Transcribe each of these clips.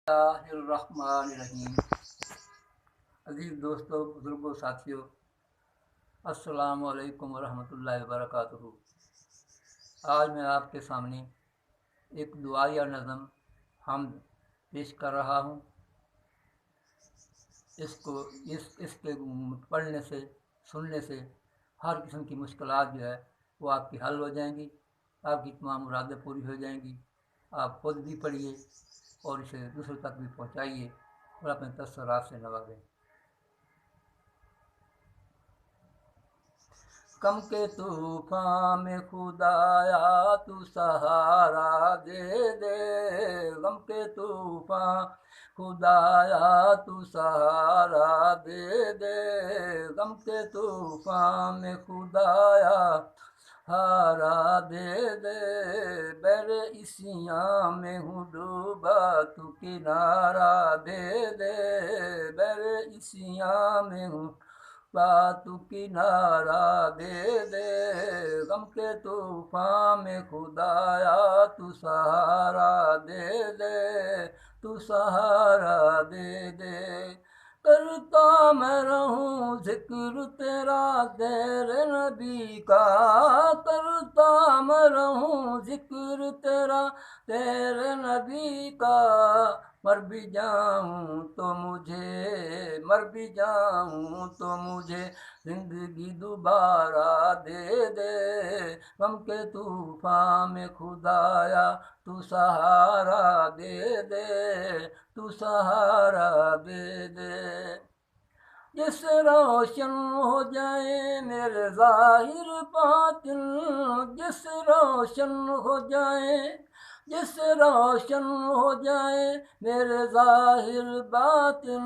الرحمن الرحیم۔ عزیز دوستوں، بزرگوں، ساتھیوں، السلام علیکم ورحمۃ اللہ وبرکاتہ۔ آج میں آپ کے سامنے ایک دعائیہ نظم حمد پیش کر رہا ہوں۔ اس کے پڑھنے سے، سننے سے ہر قسم کی مشکلات جو ہے وہ آپ کی حل ہو جائیں گی، آپ کی تمام مرادیں پوری ہو جائیں گی۔ آپ خود بھی پڑھیے اور اسے دوسروں تک بھی پہنچائیے اور اپنے تاثرات سے نوازیں۔ غم کے طوفان میں خدایا تو سہارا دے دے، غم کے طوفان خدایا تو سہارا دے دے، غم کے طوفان میں خدایا سہارا دے دے، بحر عصیاں میں ہوں ڈوبا تو کنارہ دے دے، بحر عصیاں میں ہوں تو کنارہ دے دے، غم کے طوفان میں خدایا تو سہارا دے دے، تو سہارا دے دے۔ کرتا میں رہوں ذکر تیرا تیرے نبی کا، کرتا میں رہوں ذکر تیرا تیرے نبی کا، مر بھی جاؤں تو مجھے زندگی دوبارہ دے دے، غم کے طوفان میں خدایا تو سہارا دے دے، تو سہارا دے دے۔ جس روشن ہو جائے میرے ظاہر باطن، جس روشن ہو جائے میرے ظاہر باطن،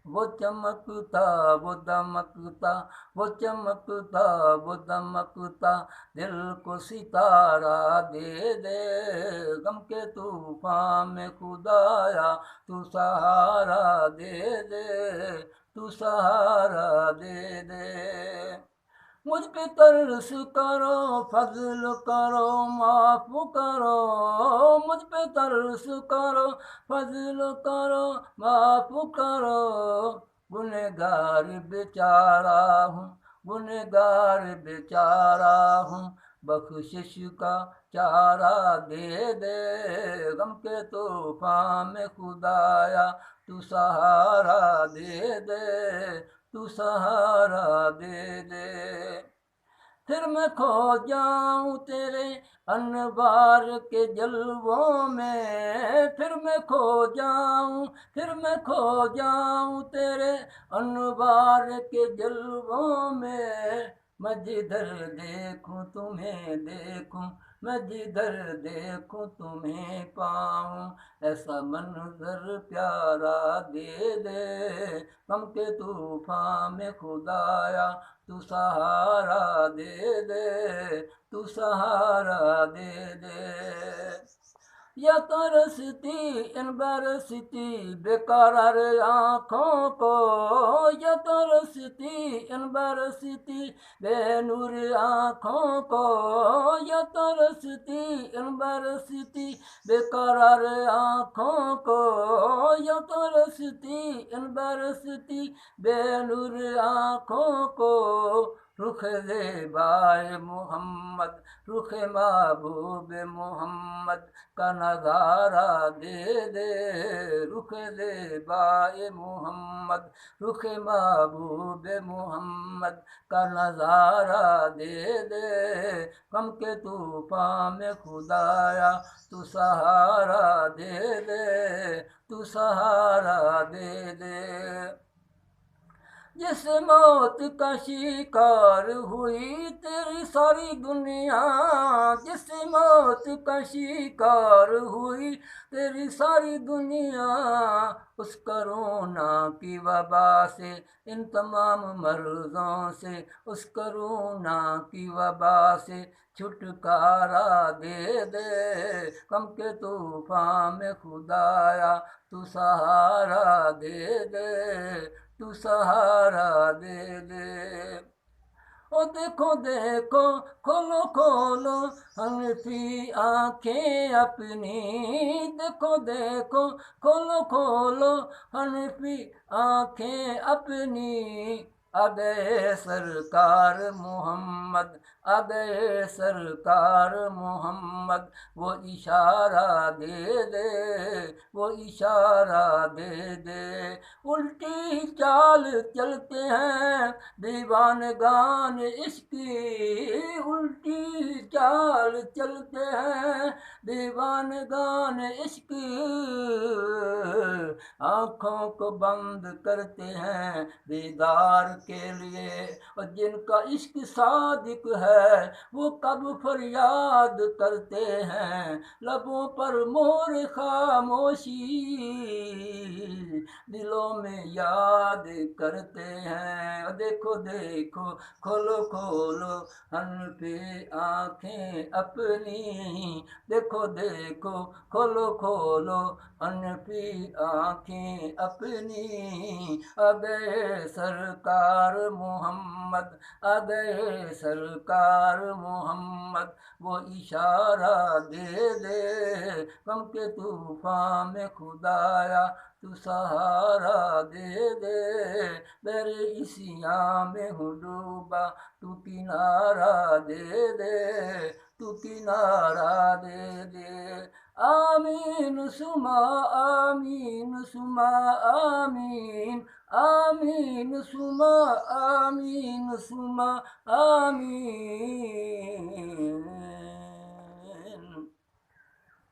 وہ چمکتا وہ دمکتا دل کو ستارہ دے دے، غم کے طوفان میں خدایا تو سہارا دے دے، تو سہارا دے دے۔ مجھ پہ ترس کرو فضل کرو معاف کرو، مجھ پہ ترس کرو فضل کرو معاف کرو، گنہگار بیچارہ ہوں بخشش کا چارہ دے دے، غم کے طوفان میں خدایا تو سہارا دے دے، تو سہارا دے دے۔ پھر میں کھو جاؤں تیرے انوار کے جلووں میں، پھر میں کھو جاؤں تیرے انوار کے جلووں میں، میں جدھر دیکھوں تمہیں پاؤں، ایسا منظر پیارا دے دے، غم کے طوفان میں خدایا تو سہارا دے دے، تو سہارا دے دے۔ یا ترستی ان برستی بےقرار آنکھوں کو، یا ترستی ان برستی بے نور آنکھوں کو، یا ترستی ان برستی بےقرار آنکھوں کو، یا ترستی ان برستی بے نور آنکھوں کو، رخ زیبائے محمد، رخ محبوب محمد کا نظارہ دے دے، رخ زیبائے محمد، رخ محبوب محمد کا نظارہ دے دے، غم کے طوفان میں خدایا تو سہارا دے دے، تو سہارا دے دے۔ جس موت کا شکار ہوئی تیری ساری دنیا، جس موت کا شکار ہوئی تیری ساری دنیا، اس کرونا کی وبا سے، ان تمام مرضوں سے، اس کرونا کی وبا سے چھٹکارا دے دے، غم کے طوفان میں خدایا تو سہارا دے دے، تو سہارا دے دے۔ او دیکھو دیکھو کھولو کھولو حنفی آنکھیں اپنی، دیکھو دیکھو کھولو کھولو حنفی آنکھیں اپنی، آ گئے سرکار محمد، آ گئے سرکار محمد، وہ اشارہ دے دے، وہ اشارہ دے دے، الٹی چال چلتے ہیں دیوانگان عشق کی، الٹی چال چلتے ہیں دیوانگان عشق، آنکھوں کو بند کرتے ہیں دیدار کے لیے، اور جن کا عشق صادق ہے وہ کب فریاد کرتے ہیں، لبوں پر مور خاموشی دلوں میں یاد کرتے ہیں، دیکھو دیکھو کھولو کھولو حنفی آنکھیں اپنی، دیکھو دیکھو کھولو کھولو حنفی آنکھیں اپنی، آ گئے سرکار محمد، آ گئے سرکار محمد، وہ اشارہ دے دے، غم کے طوفان میں خدایا تو سہارا دے دے، میرے عصیاں میں ہوں ڈوبا تو کنارہ دے دے، تو کنارہ دے دے، آمین سما آمین سما آمین، آمین سما آمین سما آمین۔